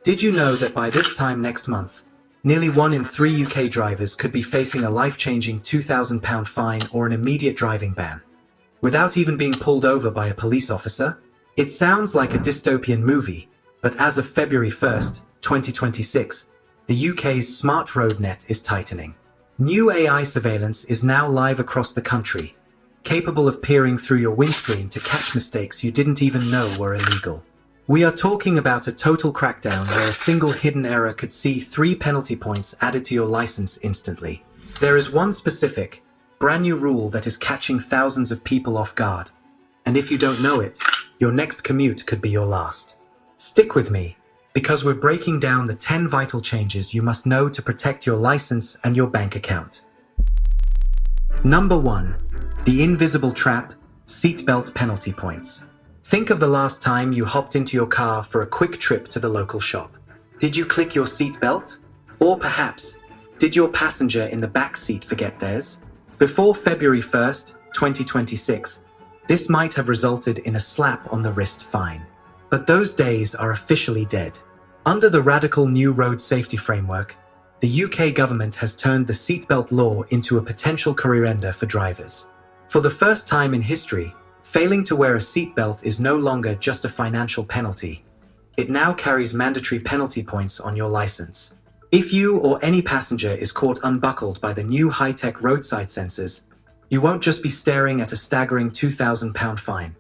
Did you know that by this time next month, nearly 1 in 3 UK drivers could be facing a life-changing £2,000 fine or an immediate driving ban, without even being pulled over by a police officer? It sounds like a dystopian movie, but as of February 1st, 2026, the UK's smart road net is tightening. New AI surveillance is now live across the country, capable of peering through your windscreen to catch mistakes you didn't even know were illegal. We are talking about a total crackdown where a single hidden error could see 3 penalty points added to your license instantly. There is one specific, brand new rule that is catching thousands of people off guard. And if you don't know it, your next commute could be your last. Stick with me, because we're breaking down the 10 vital changes you must know to protect your license and your bank account. Number 1. The invisible trap, seatbelt penalty points. Think of the last time you hopped into your car for a quick trip to the local shop. Did you click your seatbelt? Or perhaps, did your passenger in the back seat forget theirs? Before February 1st, 2026, this might have resulted in a slap on the wrist fine. But those days are officially dead. Under the radical new road safety framework, the UK government has turned the seatbelt law into a potential career ender for drivers. For the first time in history, failing to wear a seatbelt is no longer just a financial penalty. It now carries mandatory penalty points on your license. If you or any passenger is caught unbuckled by the new high-tech roadside sensors, you won't just be staring at a staggering £2,000 fine.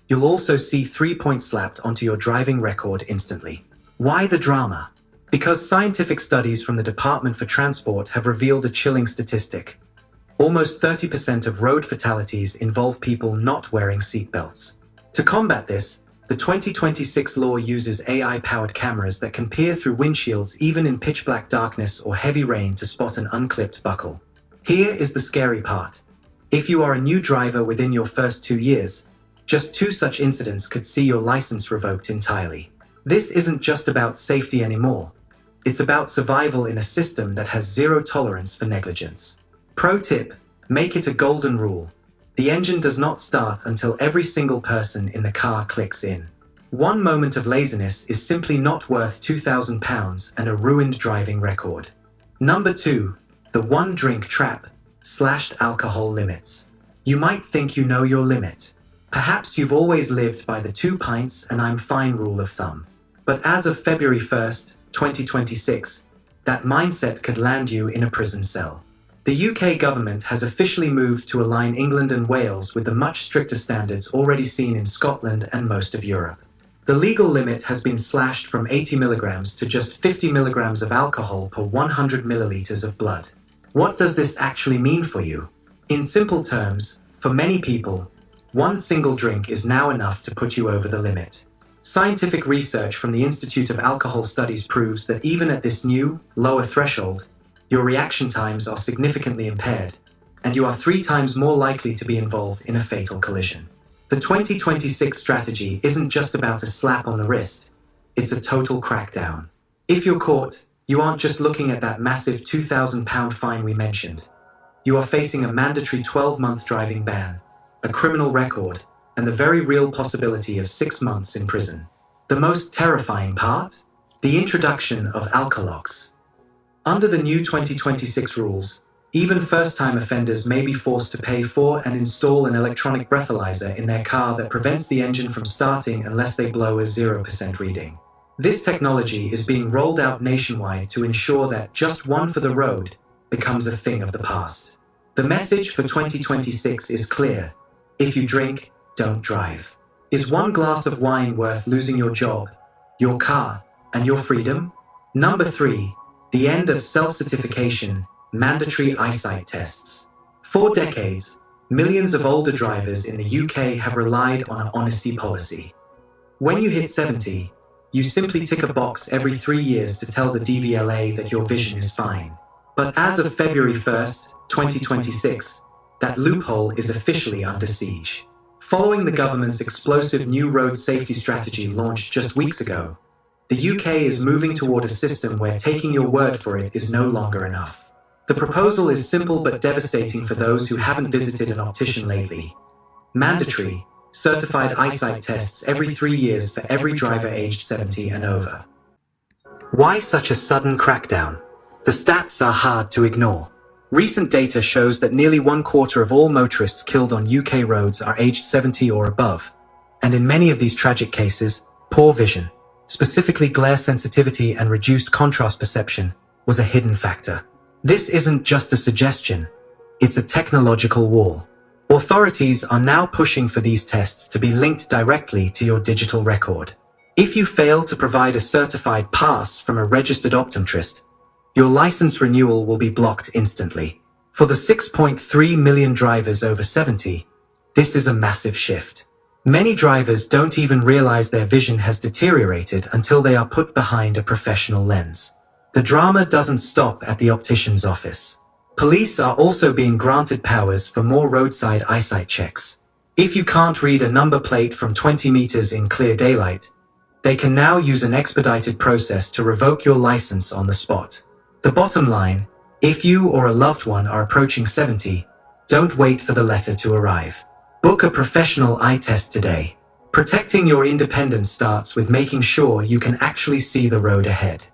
You'll also see 3 points slapped onto your driving record instantly. Why the drama? Because scientific studies from the Department for Transport have revealed a chilling statistic. Almost 30% of road fatalities involve people not wearing seatbelts. To combat this, the 2026 law uses AI-powered cameras that can peer through windshields even in pitch-black darkness or heavy rain to spot an unclipped buckle. Here is the scary part. If you are a new driver within your first 2 years, just 2 such incidents could see your license revoked entirely. This isn't just about safety anymore. It's about survival in a system that has zero tolerance for negligence. Pro tip, make it a golden rule. The engine does not start until every single person in the car clicks in. One moment of laziness is simply not worth £2,000 and a ruined driving record. Number 2, the one drink trap, slashed alcohol limits. You might think you know your limit. Perhaps you've always lived by the 2 pints and I'm fine rule of thumb. But as of February 1st, 2026, that mindset could land you in a prison cell. The UK government has officially moved to align England and Wales with the much stricter standards already seen in Scotland and most of Europe. The legal limit has been slashed from 80 milligrams to just 50 milligrams of alcohol per 100 milliliters of blood. What does this actually mean for you? In simple terms, for many people, one single drink is now enough to put you over the limit. Scientific research from the Institute of Alcohol Studies proves that even at this new, lower threshold, your reaction times are significantly impaired, and you are 3 times more likely to be involved in a fatal collision. The 2026 strategy isn't just about a slap on the wrist, it's a total crackdown. If you're caught, you aren't just looking at that massive £2,000 fine we mentioned. You are facing a mandatory 12-month driving ban, a criminal record, and the very real possibility of 6 months in prison. The most terrifying part? The introduction of alkolocks. Under the new 2026 rules, even first-time offenders may be forced to pay for and install an electronic breathalyzer in their car that prevents the engine from starting unless they blow a 0% reading. This technology is being rolled out nationwide to ensure that just one for the road becomes a thing of the past. The message for 2026 is clear. If you drink, don't drive. Is one glass of wine worth losing your job, your car, and your freedom? Number 3, the end of self-certification, mandatory eyesight tests. For decades, millions of older drivers in the UK have relied on an honesty policy. When you hit 70, you simply tick a box every 3 years to tell the DVLA that your vision is fine. But as of February 1st, 2026, that loophole is officially under siege. Following the government's explosive new road safety strategy launched just weeks ago, the UK is moving toward a system where taking your word for it is no longer enough. The proposal is simple but devastating for those who haven't visited an optician lately. Mandatory, certified eyesight tests every 3 years for every driver aged 70 and over. Why such a sudden crackdown? The stats are hard to ignore. Recent data shows that nearly 1/4 of all motorists killed on UK roads are aged 70 or above. And in many of these tragic cases, poor vision, specifically glare sensitivity and reduced contrast perception, was a hidden factor. This isn't just a suggestion, it's a technological wall. Authorities are now pushing for these tests to be linked directly to your digital record. If you fail to provide a certified pass from a registered optometrist, your license renewal will be blocked instantly. For the 6.3 million drivers over 70, this is a massive shift. Many drivers don't even realize their vision has deteriorated until they are put behind a professional lens. The drama doesn't stop at the optician's office. Police are also being granted powers for more roadside eyesight checks. If you can't read a number plate from 20 meters in clear daylight, they can now use an expedited process to revoke your license on the spot. The bottom line, if you or a loved one are approaching 70, don't wait for the letter to arrive. Book a professional eye test today. Protecting your independence starts with making sure you can actually see the road ahead.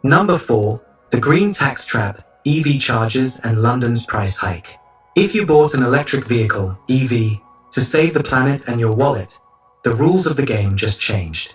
Number 4, the green tax trap, EV chargers and London's price hike. If you bought an electric vehicle, EV, to save the planet and your wallet, the rules of the game just changed.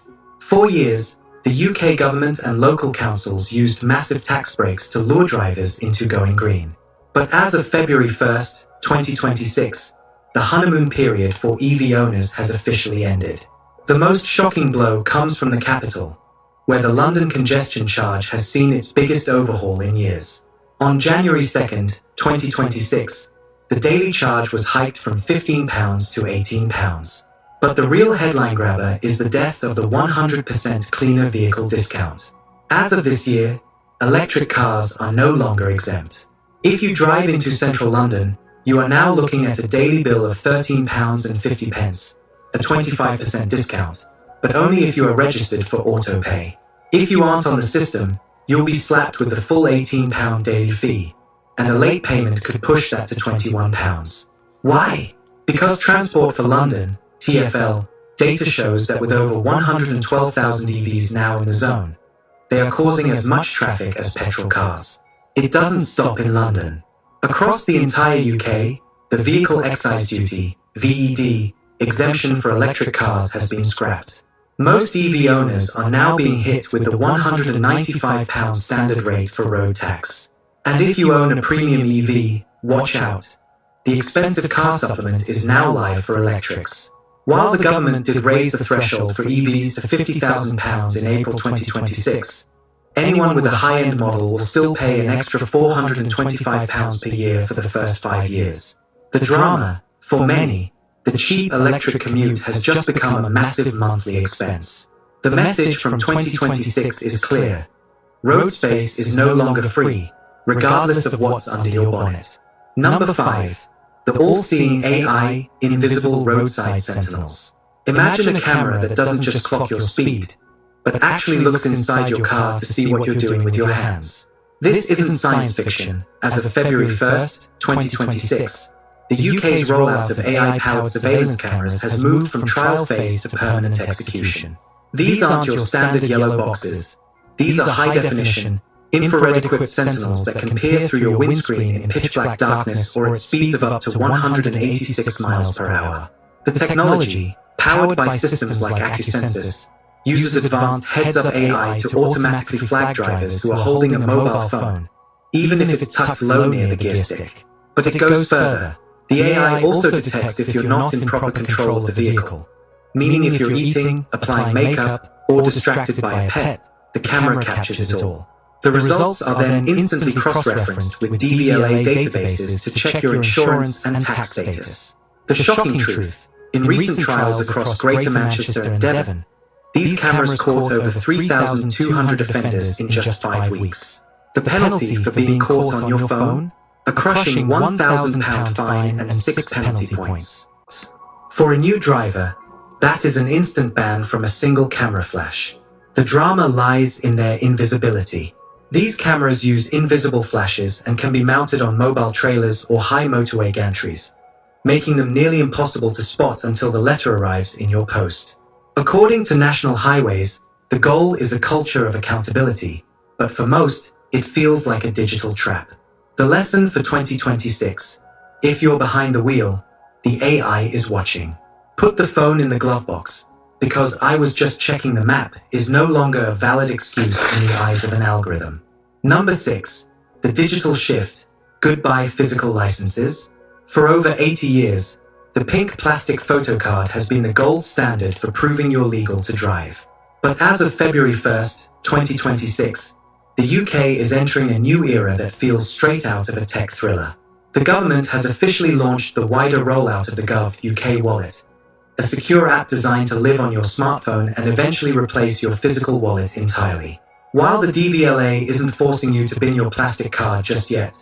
For years, the UK government and local councils used massive tax breaks to lure drivers into going green. But as of February 1st, 2026, the honeymoon period for EV owners has officially ended. The most shocking blow comes from the capital, where the London congestion charge has seen its biggest overhaul in years. On January 2nd, 2026, the daily charge was hiked from £15 to £18. But the real headline grabber is the death of the 100% cleaner vehicle discount. As of this year, electric cars are no longer exempt. If you drive into central London, you are now looking at a daily bill of £13.50, a 25% discount, but only if you are registered for autopay. If you aren't on the system, you'll be slapped with the full £18 daily fee, and a late payment could push that to £21. Why? Because Transport for London, TfL, data shows that with over 112,000 EVs now in the zone, they are causing as much traffic as petrol cars. It doesn't stop in London. Across the entire UK, the Vehicle Excise Duty, VED, exemption for electric cars has been scrapped. Most EV owners are now being hit with the £195 standard rate for road tax. And if you own a premium EV, watch out. The expensive car supplement is now live for electrics. While the government did raise the threshold for EVs to £50,000 in April 2026, anyone with a high-end model will still pay an extra £425 per year for the first 5 years. The drama, for many, the cheap electric commute has just become a massive monthly expense. The message from 2026 is clear. Road space is no longer free, regardless of what's under your bonnet. Number 5. The all-seeing AI, invisible roadside sentinels. Imagine a camera that doesn't just clock your speed, but actually looks inside your car to see what you're doing with your hands. This isn't science fiction. As of February 1st, 2026, the UK's rollout of AI-powered surveillance cameras has moved from trial phase to permanent execution. These aren't your standard yellow boxes. These are high-definition, infrared-equipped sentinels that can peer through your windscreen in pitch-black darkness or at speeds of up to 186 miles per hour. The technology, powered by systems like AccuSensus, uses advanced heads-up AI to automatically flag drivers who are holding a mobile phone, even if it's tucked low near the gear stick. But it goes further. The AI also detects if you're not in proper control of the vehicle, meaning if you're eating, applying makeup, or distracted by a pet, the camera captures it all. The results are then instantly cross-referenced with DVLA databases to check your insurance and tax status. The shocking truth, in recent trials across Greater Manchester and Devon, these cameras caught over 3,200 offenders in just 5 weeks. The penalty for being caught on your phone? A crushing £1,000 fine and 6 penalty points. For a new driver, that is an instant ban from a single camera flash. The drama lies in their invisibility. These cameras use invisible flashes and can be mounted on mobile trailers or high motorway gantries, making them nearly impossible to spot until the letter arrives in your post. According to National Highways, the goal is a culture of accountability, but for most, it feels like a digital trap. The lesson for 2026. If you're behind the wheel, the AI is watching. Put the phone in the glove box, because I was just checking the map is no longer a valid excuse in the eyes of an algorithm. Number 6. The digital shift. Goodbye physical licenses. For over 80 years, the pink plastic photo card has been the gold standard for proving you're legal to drive. But as of February 1st, 2026, the UK is entering a new era that feels straight out of a tech thriller. The government has officially launched the wider rollout of the Gov UK wallet, a secure app designed to live on your smartphone and eventually replace your physical wallet entirely. While the DVLA isn't forcing you to bin your plastic card just yet,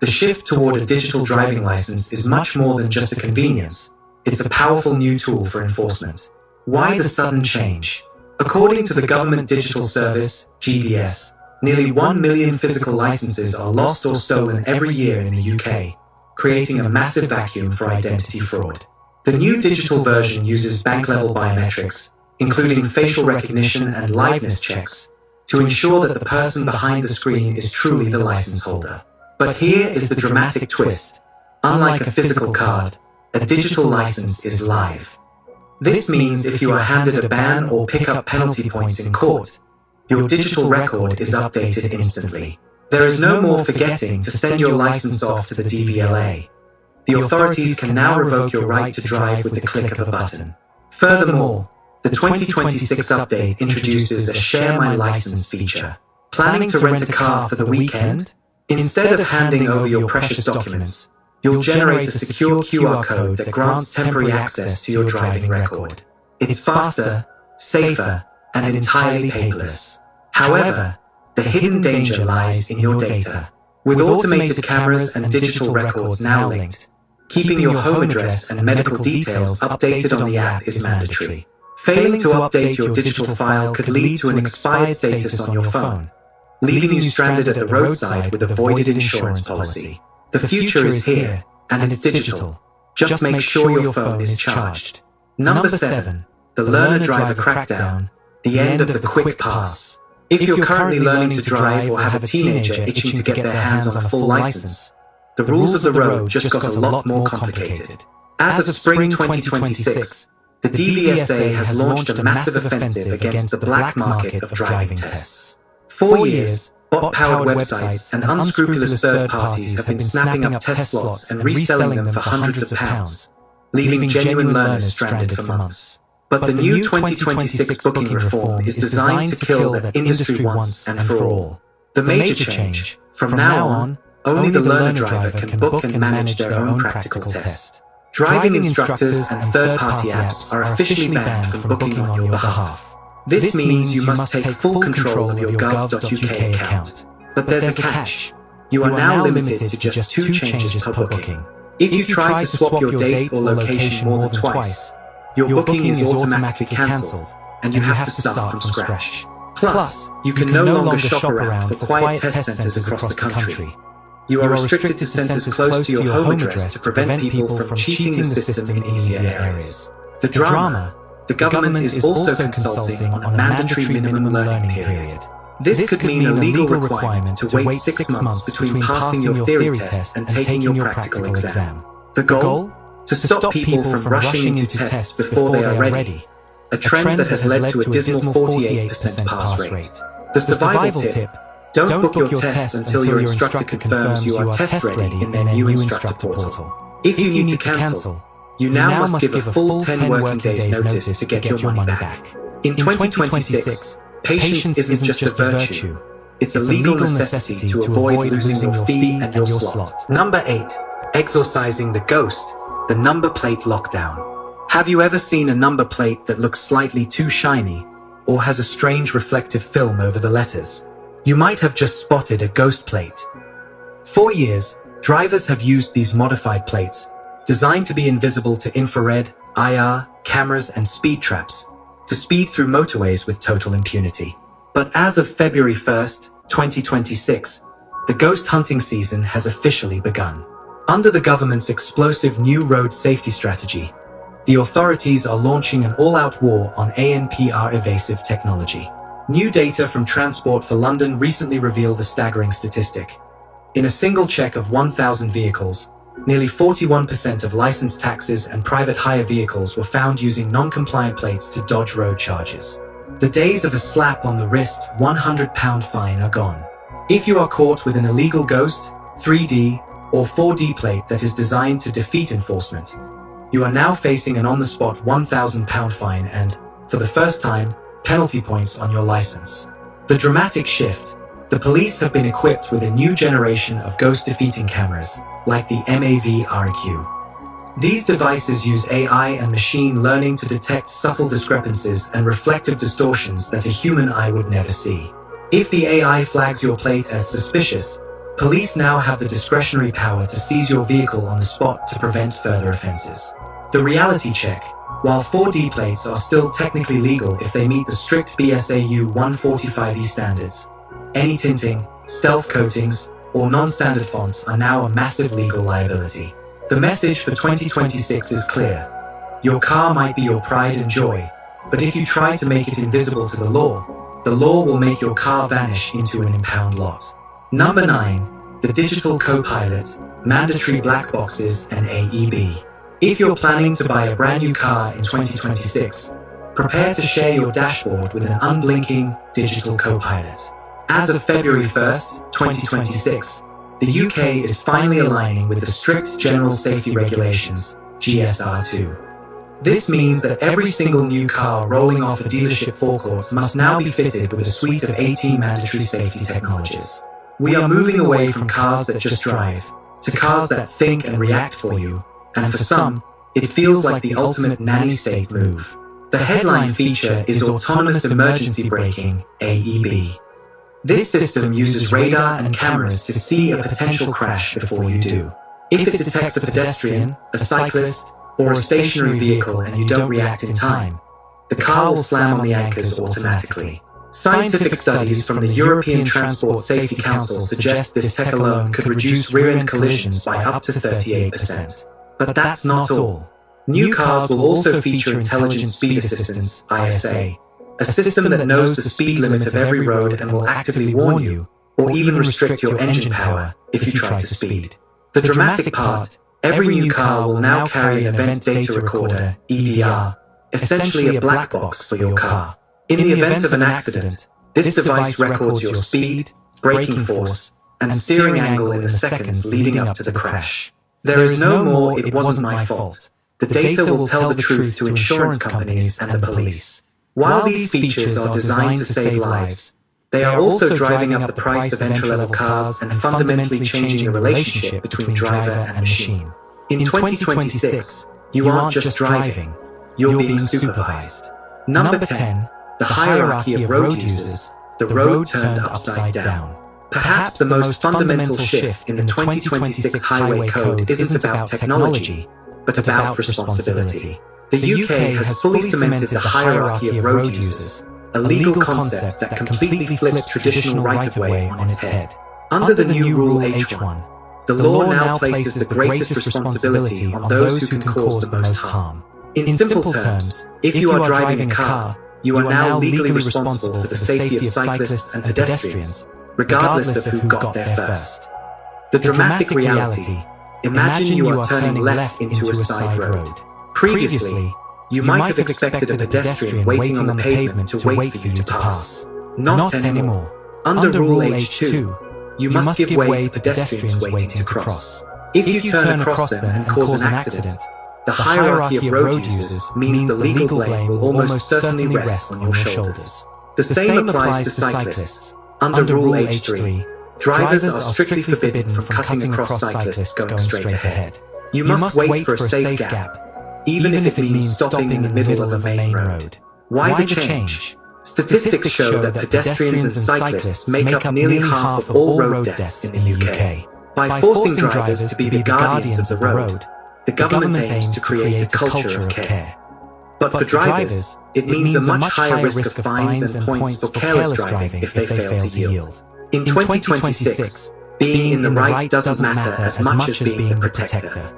the shift toward a digital driving license is much more than just a convenience. It's a powerful new tool for enforcement. Why the sudden change? According to the Government Digital Service, GDS, nearly 1 million physical licenses are lost or stolen every year in the UK, creating a massive vacuum for identity fraud. The new digital version uses bank-level biometrics, including facial recognition and liveness checks, to ensure that the person behind the screen is truly the license holder. But here is the dramatic twist. Unlike a physical card, a digital license is live. This means if you are handed a ban or pick up penalty points in court, your digital record is updated instantly. There is no more forgetting to send your license off to the DVLA. The authorities can now revoke your right to drive with the click of a button. Furthermore, the 2026 update introduces a Share My License feature. Planning to rent a car for the weekend? Instead of handing over your precious documents, you'll generate a secure QR code that grants temporary access to your driving record. It's faster, safer, and entirely paperless. However, the hidden danger lies in your data. With automated cameras and digital records now linked, keeping your home address and medical details updated on the app is mandatory. Failing to update your digital file could lead to an expired status on your phone, leaving you stranded at the roadside with a voided insurance policy. The future is here, and it's digital. Just make sure your phone is charged. Number 7. The learner-driver crackdown. The end of the quick pass. If you're currently learning to drive or have a teenager itching to get their hands on a full license, the rules of the road just got a lot more complicated. As of spring 2026, the DVSA has launched a massive offensive against the black market of driving tests. For years, bot-powered websites and unscrupulous third parties have been snapping up test slots and reselling them for hundreds of pounds, leaving genuine learners stranded for months. But the new 2026 booking reform is designed to kill that industry once and for all. The major change: from now on, only the learner driver can book and manage their own practical test. Driving instructors and third-party apps are officially banned from booking on your behalf. This means you must take full control of your gov.uk account. But there's a catch. You are now limited to just 2 changes per booking. If you try to swap your date or location more than twice, your booking is automatically cancelled, and you have to start from scratch. Plus, you can no longer shop around for quiet test centres across the country. You are restricted to centres close to your home address to prevent people from cheating the system in easier areas. The drama: the government is also consulting on a mandatory minimum learning period. This could mean a legal requirement to wait 6 months between passing your theory test and taking your practical exam. The goal? To stop people from rushing into tests before they are ready, a trend that has led to a dismal 48% pass rate. The survival tip: don't book your test until your instructor confirms you are test ready in their new instructor portal. If you need to cancel, you now must give a full 10 working days notice to get your money back. In 2026, patience isn't just a virtue, it's a legal necessity to avoid losing your fee and your slot. Number 8. Exorcising the ghost, the number plate lockdown. Have you ever seen a number plate that looks slightly too shiny, or has a strange reflective film over the letters? You might have just spotted a ghost plate. For years, drivers have used these modified plates, designed to be invisible to infrared, IR, cameras and speed traps, to speed through motorways with total impunity. But as of February 1st, 2026, the ghost hunting season has officially begun. Under the government's explosive new road safety strategy, the authorities are launching an all-out war on ANPR evasive technology. New data from Transport for London recently revealed a staggering statistic. In a single check of 1,000 vehicles, nearly 41% of licensed taxis and private hire vehicles were found using non-compliant plates to dodge road charges. The days of a slap on the wrist, £100 fine are gone. If you are caught with an illegal ghost, 3D, or 4D plate that is designed to defeat enforcement, you are now facing an on-the-spot £1,000 fine and, for the first time, penalty points on your license. The dramatic shift. The police have been equipped with a new generation of ghost-defeating cameras, like the MAV-RQ. These devices use AI and machine learning to detect subtle discrepancies and reflective distortions that a human eye would never see. If the AI flags your plate as suspicious, police now have the discretionary power to seize your vehicle on the spot to prevent further offenses. The reality check. While 4D plates are still technically legal if they meet the strict BSAU 145E standards, any tinting, stealth coatings, or non-standard fonts are now a massive legal liability. The message for 2026 is clear. Your car might be your pride and joy, but if you try to make it invisible to the law will make your car vanish into an impound lot. Number 9. The Digital Co-Pilot, Mandatory Black Boxes and AEB. If you're planning to buy a brand new car in 2026, prepare to share your dashboard with an unblinking digital co-pilot. As of February 1st, 2026, the UK is finally aligning with the strict General Safety Regulations, GSR2. This means that every single new car rolling off a dealership forecourt must now be fitted with a suite of 18 mandatory safety technologies. We are moving away from cars that just drive, to cars that think and react for you, and for some, it feels like the ultimate nanny state move. The headline feature is Autonomous Emergency Braking, AEB. This system uses radar and cameras to see a potential crash before you do. If it detects a pedestrian, a cyclist, or a stationary vehicle and you don't react in time, the car will slam on the anchors automatically. Scientific studies from the European Transport Safety Council suggest this tech alone could reduce rear-end collisions by up to 38%. But that's not all. New cars will also feature Intelligent Speed Assistance, ISA, a system that knows the speed limit of every road and will actively warn you, or even restrict your engine power, if you try to speed. The dramatic part, every new car will now carry an Event Data Recorder, EDR, essentially a black box for your car. In the event of an accident, this device records your speed, braking force, and steering angle in the seconds leading up to the crash. There is no more "it wasn't my fault." The data will tell the truth to insurance companies and the police. While these features are designed to save lives, they are also driving up the price of entry-level cars and fundamentally changing the relationship between driver and machine. In 2026, you aren't just driving, you're being supervised. Number 10. The hierarchy of road users, the road turned upside down. Perhaps the most fundamental shift in the 2026 Highway Code isn't about technology, but about responsibility. The UK has fully cemented the hierarchy of road users, a legal concept that completely flips traditional right-of-way on its head. Under the new Rule H1, the law now places the greatest responsibility on those who can cause the most harm. In simple terms, if you are driving a car, you are now legally responsible for the safety of cyclists and pedestrians, regardless of who got there first. The dramatic reality. Imagine you are turning left into a side road. Previously, you might have expected a pedestrian waiting on the pavement to wait for you to pass. Not anymore. Under Rule H2, you must give way to pedestrians waiting to cross. If you turn across them and cause an accident, the hierarchy of road users means the legal blame will almost certainly rest on your shoulders. The same applies to cyclists. Under Rule H3, drivers are strictly forbidden from cutting across cyclists going straight ahead. You must wait for a safe gap, even if it means stopping in the middle of a main road. Why the change? Statistics show that pedestrians and cyclists make up nearly half of all road deaths in the UK. By forcing drivers to be the guardians of the road, the government aims to create a culture of care. But for drivers, it means a much higher risk of fines and points for careless driving if they fail to yield. In 2026, being in the right doesn't matter as much as being the protector.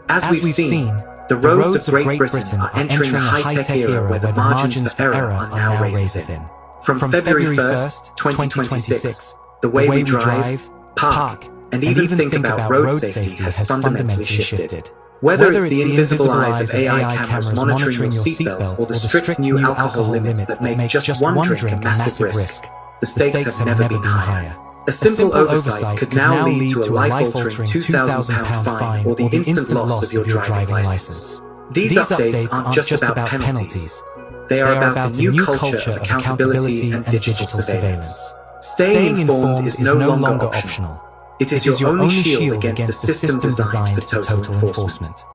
As we've seen, the roads of Great Britain are entering a high-tech era where the margins for error are now razor thin. From February 1st, 2026, the way we drive, park, and even think about road safety has fundamentally shifted. Whether it's the invisible eyes of AI cameras monitoring your seatbelt or the strict new alcohol limits that make just one drink a massive risk, the stakes have never been higher. A simple oversight could now lead to a life-altering £2,000 fine or the instant loss of your driving license. These updates aren't just about penalties. They are about a new culture of accountability and digital surveillance. Staying informed is no longer optional. It is your only shield against a system designed for total enforcement.